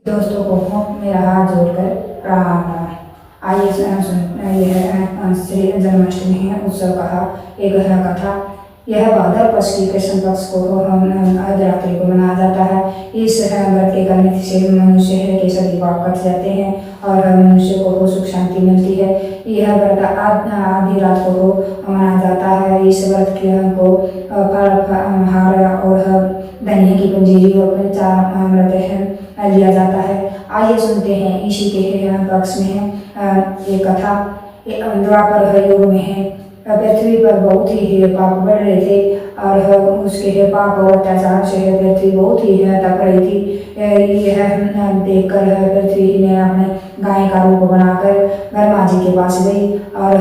दोस्तों को मेरा हाथ जोड़कर प्रणाम। आइए यह श्री जन्माष्टमी है उत्सव का एक कथा। यह भाद्र पक्ष की कृष्ण पक्ष को अर्धरात्रि को मनाया जाता है। इस व्रत के करने से मनुष्य के सभी पाप कट जाते हैं और मनुष्य को सुख शांति मिलती है। यह व्रत आधी रात को मनाया जाता है। इस व्रत को फल हार और धनिया की पंजीरी और चार व्रत लिया जाता है। आइए सुनते हैं इसी के पक्ष में है ये कथा। द्वापर युग में है पृथ्वी पर बहुत ही पाप बढ़ रहे थे और उसके पाप और अत्याचार से पृथ्वी बहुत ही तप रही थी। यह देखकर पृथ्वी ने अपने गाय का रूप बनाकर ब्रह्मा जी के पास गई और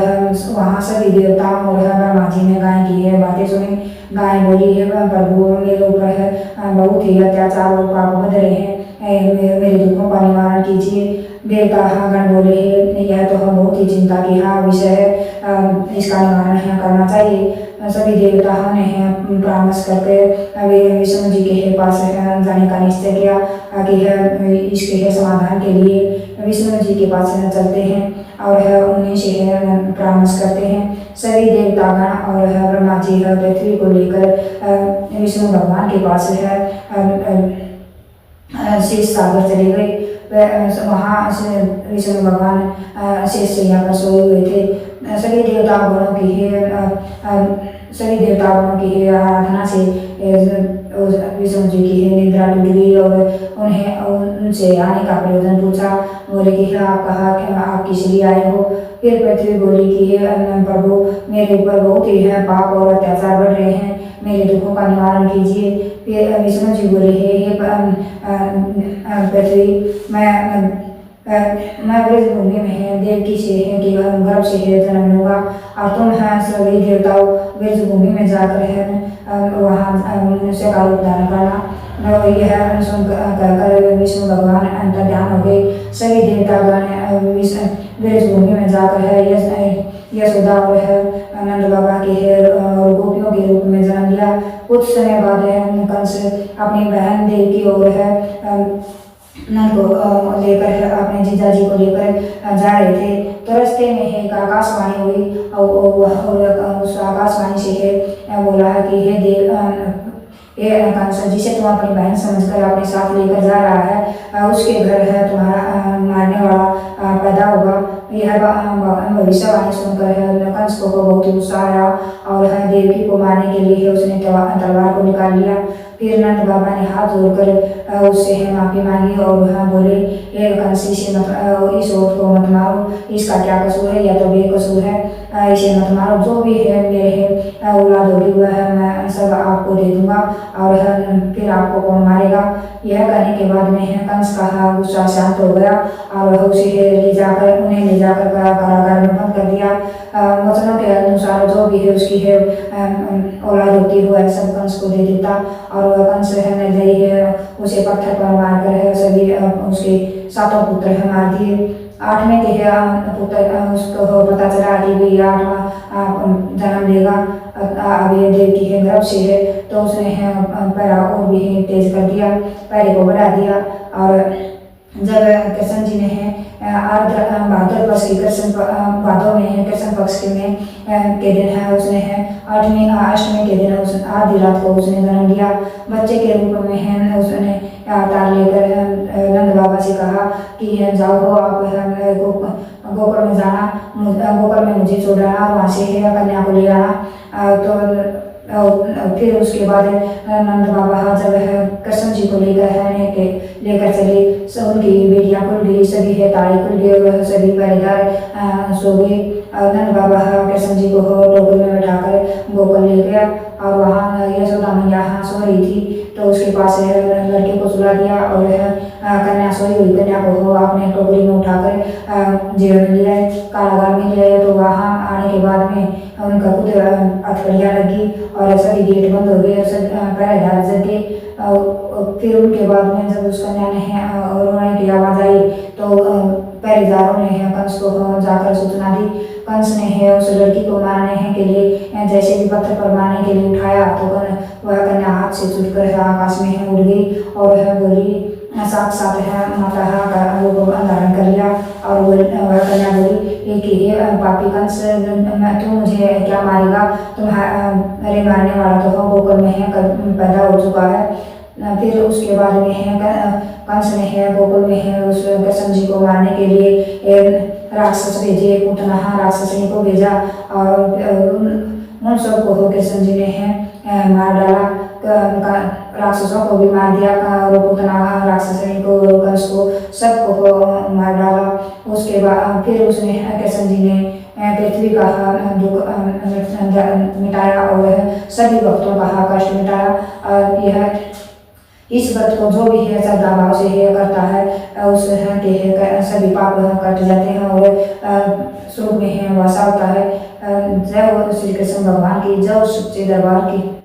वहाँ सभी देवताओं और ब्रह्मा जी ने गाय की बातें सुनी। गाय बोली है प्रभु मेरे ऊपर बहुत ही अत्याचार और पाप बढ़ रहे हैं, मेरे दुखों का निवारण कीजिए। देवता गण बोले यह तो हम बहुत ही चिंता की विषय है, इसका निवारण करना चाहिए। सभी देवताओं ने परामर्श करके विष्णु जी के पास जाने का निश्चय किया कि इसके समाधान के लिए विष्णु जी के पास चलते हैं और उन्हीं से परामर्श करते हैं। सभी देवतागण और ब्रह्मा जी पृथ्वी को लेकर विष्णु भगवान के पास शेष सागर चले गए। वहाँ विष्णु भगवान शेष सैया पर सोए हुए थे। सभी देवतागणों की आराधना से विष्णु जी की निद्रा टूट गई और उन्हें उनसे आने का प्रयोजन पूछा। बोले कि आप कहा कि आप किस लिए आए हो। फिर पृथ्वी बोली कि प्रभु मेरे ऊपर बहुत ही पाप और अत्याचार बढ़ रहे हैं, मेरे दुखों का निवारण कीजिए। फिर विष्णु जी बोले हे पृथ्वी मैं ब्रजभूमि में देवकी से गर्भ से जन्म लूँगा और तुम सभी देवताओं ब्रजभूमि में जाकर वहाँ मनुष्य का रूप धारण करना। यह सुनकर विष्णु भगवान अंतर्ध्यान हो गए। सभी देवतागण ब्रजभूमि में जाकर यशोदा और नंद बाबा के गोपियों के रूप में जन्म लिया। कुछ समय बाद कंस अपनी बहन देवकी और नंद को लेकर अपने जीजा जी को लेकर जा रहे थे। तो रास्ते में एक आकाशवाणी हुई और उस आकाशवाणी से बोला है कि हे देव कंस जिसे तुम अपनी बहन समझकर अपने साथ लेकर जा रहा है उसके घर है तुम्हारा मारने वाला पैदा होगा। यह भविष्यवाणी सुनकर कंस को बहुत गुस्सा आया और देवकी को मारने के लिए उसने तलवार को निकाल लिया। फिर नंद बाबा ने हाथ जोड़कर उससे माफी मांगी और बोले कंस इस औरत को मत मारो, इसका क्या कसूर है, या तो बेकसूर है, इसे मत मारो। जो भी है मेरे औलाद होगी वह मैं सब आपको दे दूंगा और फिर आपको कौन मारेगा। यह कहने के बाद में कंस का गुस्सा शांत हो गया और उसे उन्हें ले जाकर कारागार में बंद कर दिया। वचनों के अनुसार जो भी है उसकी औलाद होती है सब कंस को दे देता और कंस निर्दयी है उसे पत्थर पर मारकर सभी उसके 7 पुत्र मार दिए। 8वें के पुत्र उसको पता चला कि भी 8वां जन्म लेगा। अब ये देवकी के गर्भ से है तो उसने पैरा और भी तेज कर दिया, पैरे को बढ़ा दिया। और जब कृष्ण जी ने भाद्र पक्ष की भादों में कृष्ण पक्ष के दिन है उसने 8वीं अष्टमी के दिन आधी रात को उसने जन्म लिया। बच्चे के रूप में उसने अवतार लेकर नंद बाबा से कहा कि जाओ आप गोकुल में जाना, गोकुल में मुझे छोड़ आना और वहाँ से कन्या को ले आना। तो फिर उसके बाद नंद बाबा जब कृष्ण जी को लेकर चले सब उनकी बेटियां खुल गई, सभी ताली खुल गई और सभी पहरेदार सो गए। नंद बाबा कृष्ण जी को टोकरी में बैठाकर गोकुल ले गया और वहाँ यशोदा मैया सो रही थी तो उसके पास लड़के को सुला दिया और कन्या सोई हुई कन्या को आपने टोकरी में उठाकर जेल में ले आए, कारागार में ले आए। तो वहाँ आने के बाद में उनका खुद हथकड़ियाँ लगी और सभी गेट बंद हो गए और सब पहरेदार जग गए। फिर उनके बाद में जब उस कन्या ने रोने की आवाज़ आई तो पहरेदारों ने कंस को जाकर सूचना दी। कंस ने उस लड़की को मारने के लिए जैसे भी पत्थर पर मारने के लिए उठाया तो वह कन्या हाथ से छूटकर आकाश में उड़ गई और बोली साक्षात है माता का रूप धारण कर लिया। और वह कन्या बोली कि हे पापी कंस, तू मुझे क्या मारेगा? तुम्हारे मारने वाला तो गोकुल में है, पैदा हो चुका है। फिर उसके बाद में है कंस ने है गोकुल में है उस कृष्ण जी को मारने के लिए राक्षस भेजे, पुतनाहा राक्षसनी को भेजा और उन सबको कृष्ण जी ने है मार डाला। राक्षसों को भी मार दिया और पुतनाहा राक्षसनी को, कंस को, सबको मार डाला। उसके बाद फिर उसने कृष्ण जी ने पृथ्वी का दुख मिटाया और सभी भक्तों का कष्ट मिटाया। यह इस व्रत को जो भी है श्रद्धा भाव से है करता है उस के सभी पाप कट जाते हैं और स्वर्ग में है वासा होता है। जय हो श्री कृष्ण भगवान की, जय सच्चे दरबार की।